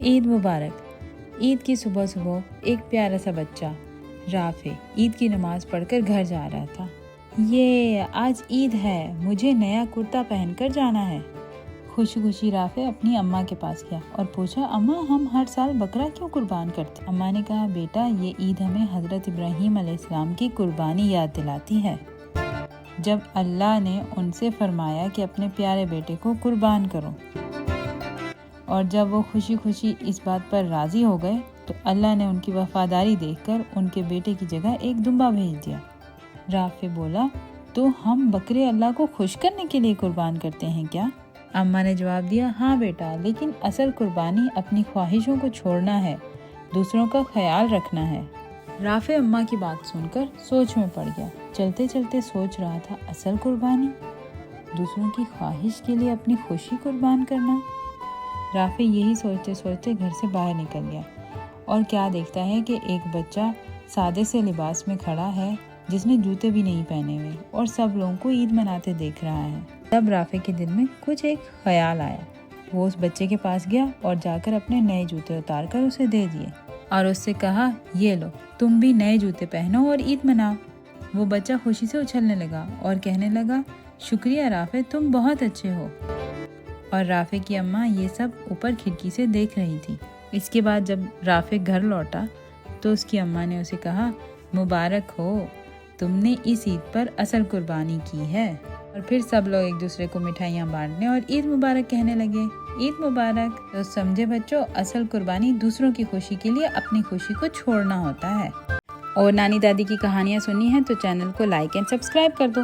عید مبارک۔ عید کی صبح صبح ایک پیارا سا بچہ رافع عید کی نماز پڑھ کر گھر جا رہا تھا۔ یہ آج عید ہے، مجھے نیا کرتا پہن کر جانا ہے۔ خوشی خوشی رافع اپنی اماں کے پاس گیا اور پوچھا، اماں ہم ہر سال بکرا کیوں قربان کرتے؟ اماں نے کہا، بیٹا یہ عید ہمیں حضرت ابراہیم علیہ السلام کی قربانی یاد دلاتی ہے، جب اللہ نے ان سے فرمایا کہ اپنے پیارے بیٹے کو قربان کرو، اور جب وہ خوشی خوشی اس بات پر راضی ہو گئے تو اللہ نے ان کی وفاداری دیکھ کر ان کے بیٹے کی جگہ ایک دمبا بھیج دیا۔ رافع بولا، تو ہم بکرے اللہ کو خوش کرنے کے لیے قربان کرتے ہیں کیا؟ اماں نے جواب دیا، ہاں بیٹا، لیکن اصل قربانی اپنی خواہشوں کو چھوڑنا ہے، دوسروں کا خیال رکھنا ہے۔ رافع اماں کی بات سن کر سوچ میں پڑ گیا۔ چلتے چلتے سوچ رہا تھا، اصل قربانی دوسروں کی خواہش کے لیے اپنی خوشی قربان کرنا۔ رافع یہی سوچتے سوچتے گھر سے باہر نکل گیا اور کیا دیکھتا ہے کہ ایک بچہ سادے سے لباس میں کھڑا ہے، جس نے جوتے بھی نہیں پہنے ہوئے، اور سب لوگوں کو عید مناتے دیکھ رہا ہے۔ تب رافع کے دل میں کچھ ایک خیال آیا۔ وہ اس بچے کے پاس گیا اور جا کر اپنے نئے جوتے اتار کر اسے دے دیے اور اس سے کہا، یہ لو، تم بھی نئے جوتے پہنو اور عید مناؤ۔ وہ بچہ خوشی سے اچھلنے لگا اور کہنے لگا، شکریہ رافع، تم بہت اچھے ہو۔ اور رافع کی اماں یہ سب اوپر کھڑکی سے دیکھ رہی تھی۔ اس کے بعد جب رافع گھر لوٹا تو اس کی اماں نے اسے کہا، مبارک ہو، تم نے اس عید پر اصل قربانی کی ہے۔ اور پھر سب لوگ ایک دوسرے کو مٹھائیاں بانٹنے اور عید مبارک کہنے لگے۔ عید مبارک۔ تو سمجھے بچوں، اصل قربانی دوسروں کی خوشی کے لیے اپنی خوشی کو چھوڑنا ہوتا ہے۔ اور نانی دادی کی کہانیاں سننی ہیں تو چینل کو لائک اینڈ سبسکرائب کر دو۔